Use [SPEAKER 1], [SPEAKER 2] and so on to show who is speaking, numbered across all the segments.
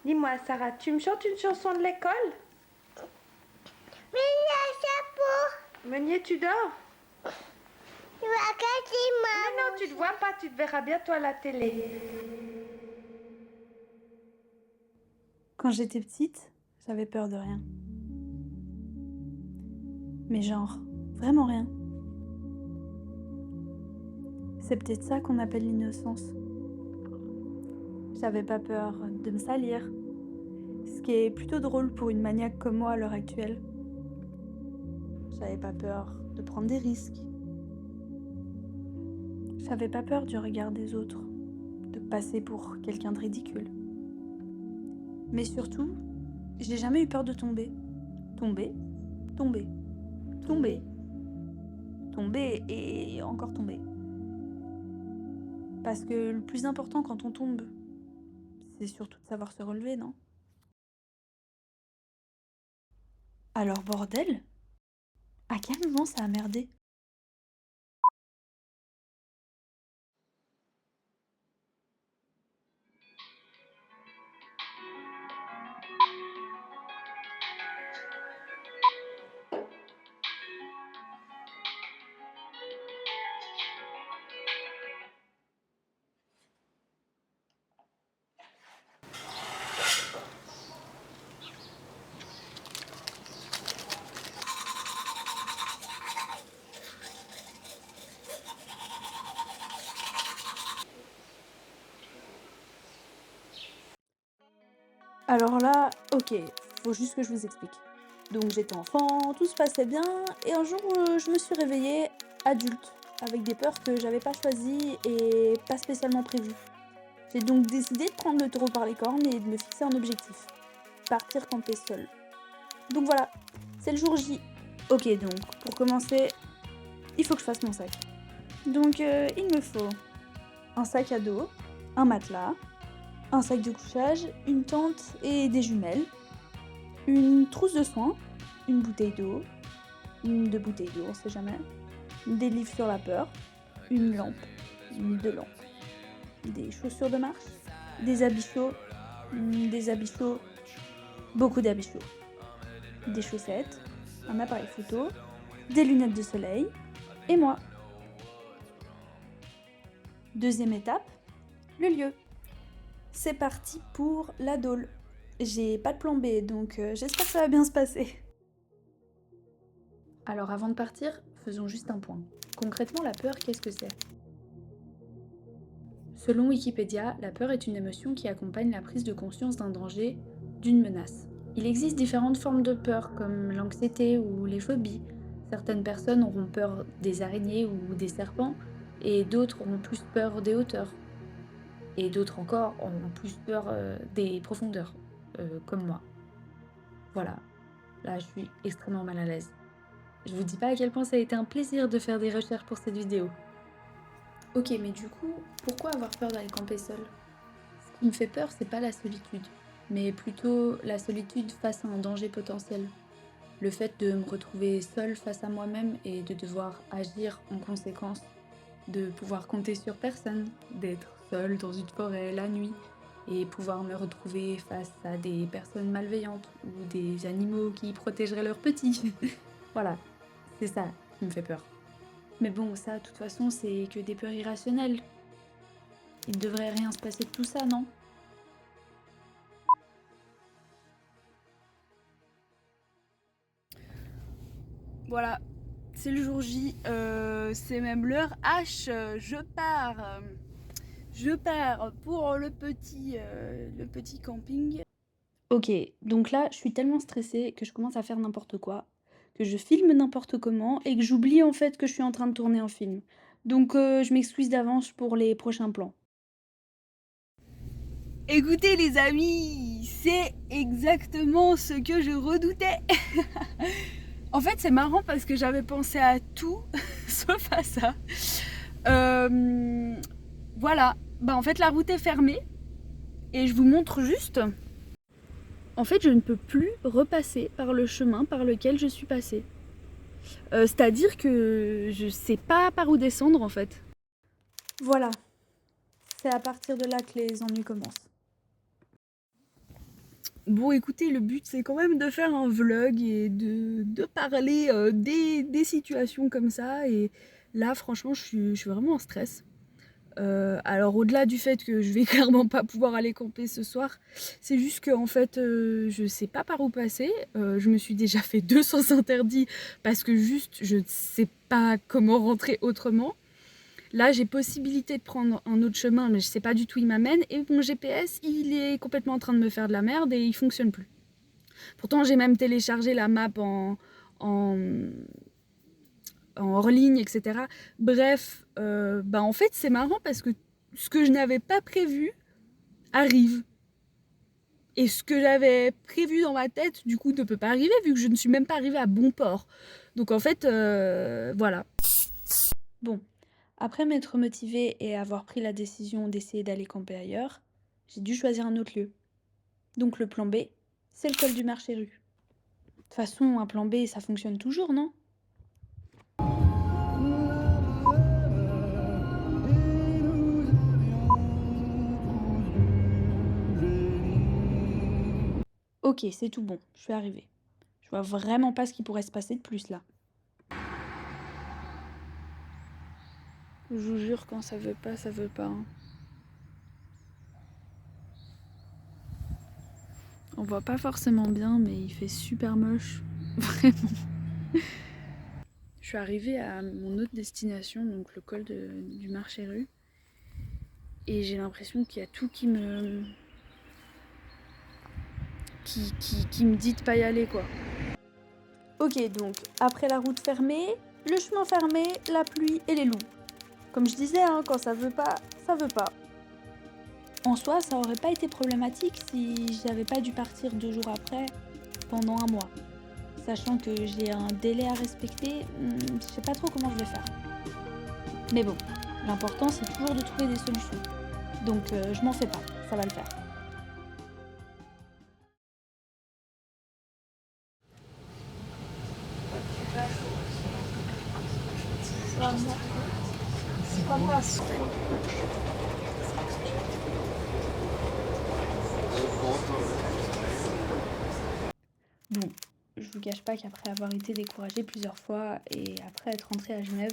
[SPEAKER 1] Dis-moi, Sarah, tu me chantes une chanson de l'école?
[SPEAKER 2] Mais le chapeau,
[SPEAKER 1] Meunier, tu dors?
[SPEAKER 2] tu vas casser
[SPEAKER 1] Mais non,
[SPEAKER 2] ma
[SPEAKER 1] tu te
[SPEAKER 2] bouche.
[SPEAKER 1] vois pas, tu te verras bientôt à la télé.
[SPEAKER 3] Quand j'étais petite, j'avais peur de rien. Mais genre, vraiment rien. C'est peut-être ça qu'on appelle l'innocence. J'avais pas peur de me salir, ce qui est plutôt drôle pour une maniaque comme moi à l'heure actuelle. J'avais pas peur de prendre des risques. J'avais pas peur du regard des autres, de passer pour quelqu'un de ridicule. Mais surtout, j'ai jamais eu peur de tomber. Tomber, tomber, tomber, tomber et encore tomber. Parce que le plus important quand on tombe, c'est surtout de savoir se relever, non? Alors bordel, à quel moment ça a merdé? Alors là, ok, faut juste que je vous explique. Donc j'étais enfant, tout se passait bien, et un jour je me suis réveillée adulte, avec des peurs que j'avais pas choisies et pas spécialement prévues. J'ai donc décidé de prendre le taureau par les cornes et de me fixer un objectif. Partir camper seule. Donc voilà, c'est le jour J. Ok, donc pour commencer, il faut que je fasse mon sac. Donc il me faut un sac à dos, un matelas, un sac de couchage, une tente et des jumelles, une trousse de soins, une bouteille d'eau, deux bouteilles d'eau, on sait jamais, des livres sur la peur, une lampe, deux lampes, des chaussures de marche, des habits chauds, beaucoup d'habits chauds, des chaussettes, un appareil photo, des lunettes de soleil et moi. Deuxième étape, le lieu. C'est parti pour la Dôle. J'ai pas de plan B, donc j'espère que ça va bien se passer. Alors avant de partir, faisons juste un point. Concrètement, la peur, qu'est-ce que c'est? Selon Wikipédia, la peur est une émotion qui accompagne la prise de conscience d'un danger, d'une menace. Il existe différentes formes de peur, comme l'anxiété ou les phobies. Certaines personnes auront peur des araignées ou des serpents, et d'autres auront plus peur des hauteurs. Et d'autres encore auront plus peur des profondeurs, comme moi. Voilà, là je suis extrêmement mal à l'aise. Je vous dis pas à quel point ça a été un plaisir de faire des recherches pour cette vidéo. Ok, mais du coup, pourquoi avoir peur d'aller camper seul? Ce qui me fait peur, c'est pas la solitude, mais plutôt la solitude face à un danger potentiel. Le fait de me retrouver seule face à moi-même et de devoir agir en conséquence, de pouvoir compter sur personne, d'être seule dans une forêt la nuit et pouvoir me retrouver face à des personnes malveillantes ou des animaux qui protégeraient leurs petits. Voilà, c'est ça qui me fait peur. Mais bon, ça, de toute façon, c'est que des peurs irrationnelles. Il devrait rien se passer de tout ça, non?
[SPEAKER 4] Voilà, c'est le jour J, c'est même l'heure H, je pars pour le petit camping.
[SPEAKER 3] Ok, donc là, je suis tellement stressée que je commence à faire n'importe quoi, que je filme n'importe comment et que j'oublie en fait que je suis en train de tourner un film. Donc je m'excuse d'avance pour les prochains plans.
[SPEAKER 4] Écoutez les amis, c'est exactement ce que je redoutais. En fait c'est marrant parce que j'avais pensé à tout sauf à ça. Voilà, bah en fait la route est fermée et je vous montre juste. En fait je ne peux plus repasser par le chemin par lequel je suis passée. C'est-à-dire que je sais pas par où descendre en fait.
[SPEAKER 3] Voilà, c'est à partir de là que les ennuis commencent.
[SPEAKER 4] Bon, écoutez, le but c'est quand même de faire un vlog et de parler des situations comme ça. Et là, franchement, je suis vraiment en stress. Alors, au-delà du fait que je vais clairement pas pouvoir aller camper ce soir, c'est juste que en fait, je sais pas par où passer. Je me suis déjà fait 2 sens interdits parce que juste, je ne sais pas comment rentrer autrement. Là, j'ai possibilité de prendre un autre chemin, mais je sais pas du tout où il m'amène. Et mon GPS, il est complètement en train de me faire de la merde et il fonctionne plus. Pourtant, j'ai même téléchargé la map en, en hors ligne, etc. Bref, en fait, c'est marrant parce que ce que je n'avais pas prévu arrive. Et ce que j'avais prévu dans ma tête, du coup, ne peut pas arriver vu que je ne suis même pas arrivée à bon port. Donc en fait, voilà.
[SPEAKER 3] Bon, après m'être motivée et avoir pris la décision d'essayer d'aller camper ailleurs, j'ai dû choisir un autre lieu. Donc le plan B, c'est le col du Marché-Rue. De toute façon, un plan B, ça fonctionne toujours, non? Ok, c'est tout bon, je suis arrivée. Je vois vraiment pas ce qui pourrait se passer de plus là. Je vous jure, quand ça veut pas, ça veut pas. Hein. On voit pas forcément bien, mais il fait super moche. Vraiment. Je suis arrivée à mon autre destination, donc le col du Marché-Rue. Et j'ai l'impression qu'il y a tout qui me... qui me dit de pas y aller, quoi. Ok, donc, après la route fermée, le chemin fermé, la pluie et les loups. Comme je disais, hein, quand ça veut pas, ça veut pas. En soi, ça aurait pas été problématique si j'avais pas dû partir 2 jours après, pendant un mois. Sachant que j'ai un délai à respecter, je sais pas trop comment je vais faire. Mais bon, l'important c'est toujours de trouver des solutions. Donc je m'en fais pas, ça va le faire. Bon, je vous cache pas qu'après avoir été découragée plusieurs fois et après être rentrée à Genève,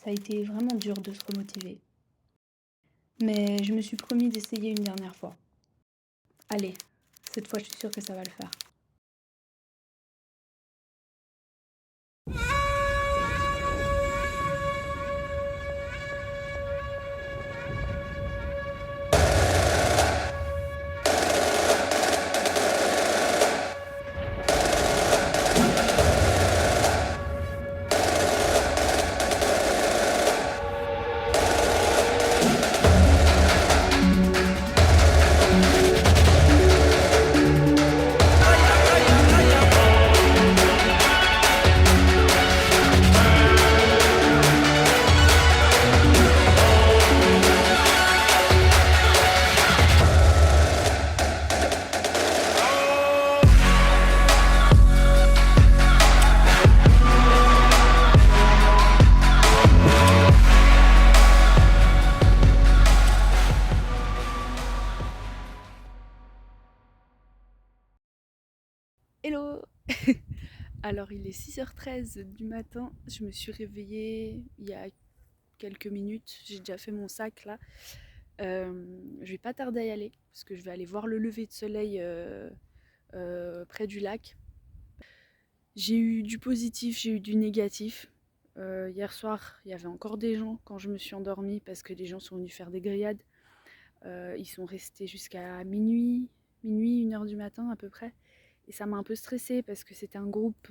[SPEAKER 3] ça a été vraiment dur de se remotiver. Mais je me suis promis d'essayer une dernière fois. Allez, cette fois je suis sûre que ça va le faire.
[SPEAKER 4] Hello. Alors il est 6h13 du matin, je me suis réveillée il y a quelques minutes, j'ai déjà fait mon sac là. Je vais pas tarder à y aller parce que je vais aller voir le lever de soleil près du lac. J'ai eu du positif, j'ai eu du négatif. Hier soir, il y avait encore des gens quand je me suis endormie parce que des gens sont venus faire des grillades. Ils sont restés jusqu'à minuit, 1h du matin à peu près. Et ça m'a un peu stressée parce que c'était un groupe...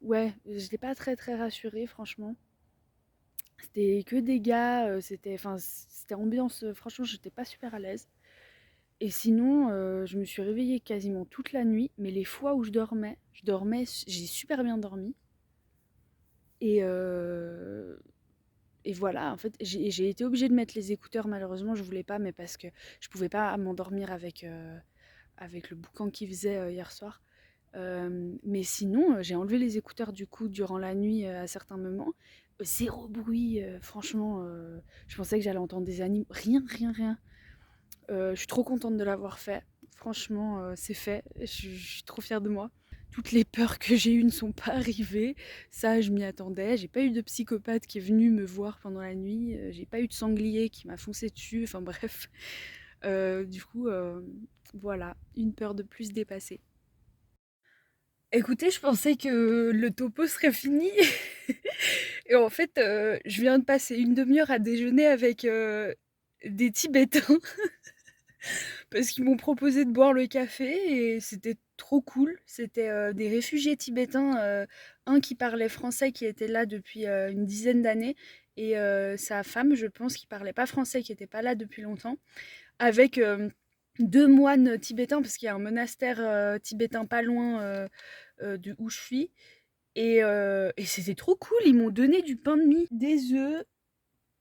[SPEAKER 4] ouais, je n'étais pas très rassurée franchement. C'était que des gars, c'était ambiance, franchement j'étais pas super à l'aise. Et sinon, je me suis réveillée quasiment toute la nuit, mais les fois où je dormais, j'ai super bien dormi. Et, et voilà, en fait, j'ai été obligée de mettre les écouteurs, malheureusement je voulais pas, mais parce que je pouvais pas m'endormir avec le boucan qu'il faisait hier soir. Mais sinon, j'ai enlevé les écouteurs du coup durant la nuit à certains moments. Zéro bruit, franchement, je pensais que j'allais entendre des animaux. Rien. Je suis trop contente de l'avoir fait. Franchement, c'est fait. Je suis trop fière de moi. Toutes les peurs que j'ai eues ne sont pas arrivées. Ça, je m'y attendais. J'ai pas eu de psychopathe qui est venu me voir pendant la nuit. J'ai pas eu de sanglier qui m'a foncé dessus. Enfin bref. Du coup, voilà, une peur de plus dépassée. Écoutez, je pensais que le topo serait fini. Et en fait, je viens de passer une demi-heure à déjeuner avec des Tibétains. Parce qu'ils m'ont proposé de boire le café et c'était trop cool. C'était des réfugiés tibétains, un qui parlait français qui était là depuis une dizaine d'années et sa femme, je pense, qui parlait pas français, qui était pas là depuis longtemps, avec deux moines tibétains, parce qu'il y a un monastère tibétain pas loin de où je suis. Et c'était trop cool, ils m'ont donné du pain de mie, des œufs,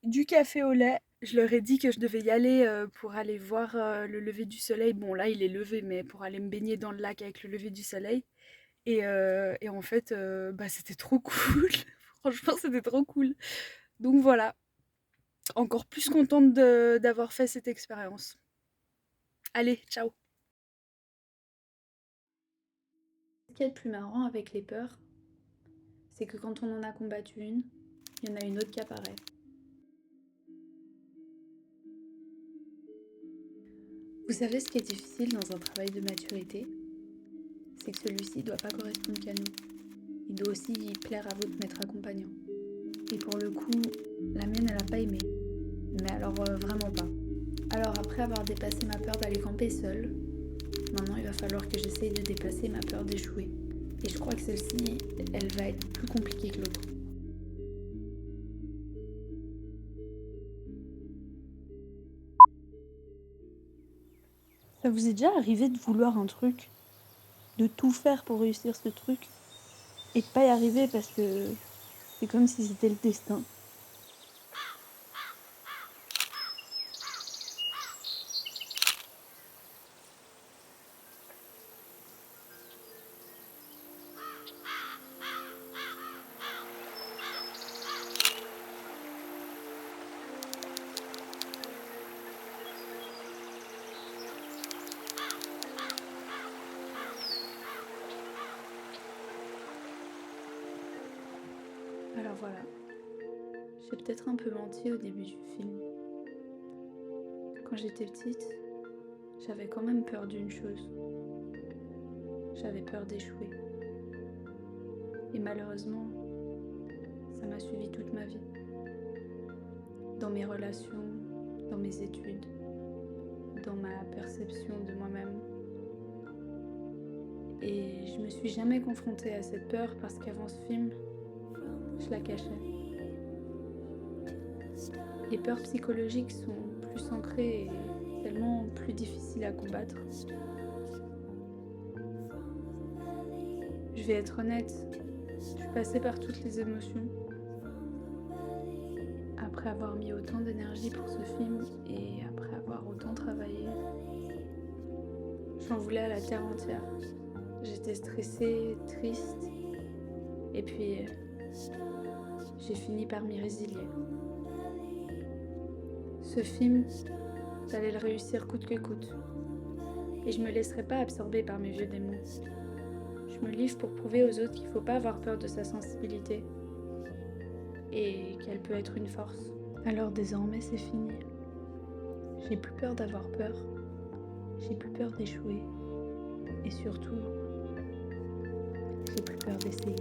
[SPEAKER 4] du café au lait. Je leur ai dit que je devais y aller pour aller voir le lever du soleil. Bon, là, il est levé, mais pour aller me baigner dans le lac avec le lever du soleil. Et en fait, bah, c'était trop cool. Franchement, c'était trop cool. Donc voilà, encore plus contente d'avoir fait cette expérience. Allez, ciao.
[SPEAKER 3] Ce qui est le plus marrant avec les peurs, c'est que quand on en a combattu une, il y en a une autre qui apparaît. Vous savez ce qui est difficile dans un travail de maturité? C'est que celui-ci ne doit pas correspondre qu'à nous. Il doit aussi plaire à votre maître accompagnant. Et pour le coup, la mienne, elle n'a pas aimé. Mais alors vraiment pas. Alors après avoir dépassé ma peur d'aller camper seule, maintenant il va falloir que j'essaye de dépasser ma peur d'échouer. Et je crois que celle-ci, elle va être plus compliquée que l'autre.
[SPEAKER 4] Ça vous est déjà arrivé de vouloir un truc, de tout faire pour réussir ce truc, et de pas y arriver parce que c'est comme si c'était le destin?
[SPEAKER 3] Alors voilà, j'ai peut-être un peu menti au début du film. Quand j'étais petite, j'avais quand même peur d'une chose. J'avais peur d'échouer. Et malheureusement, ça m'a suivi toute ma vie. Dans mes relations, dans mes études, dans ma perception de moi-même. Et je me suis jamais confrontée à cette peur parce qu'avant ce film, je la cachais. Les peurs psychologiques sont plus ancrées et tellement plus difficiles à combattre. Je vais être honnête, je suis passée par toutes les émotions. Après avoir mis autant d'énergie pour ce film et après avoir autant travaillé, j'en voulais à la terre entière. J'étais stressée, triste, et puis j'ai fini par m'y résilier. Ce film, j'allais le réussir coûte que coûte. Et je me laisserai pas absorber par mes vieux démons. Je me livre pour prouver aux autres qu'il faut pas avoir peur de sa sensibilité. Et qu'elle peut être une force. Alors désormais c'est fini. J'ai plus peur d'avoir peur. J'ai plus peur d'échouer. Et surtout, j'ai plus peur d'essayer.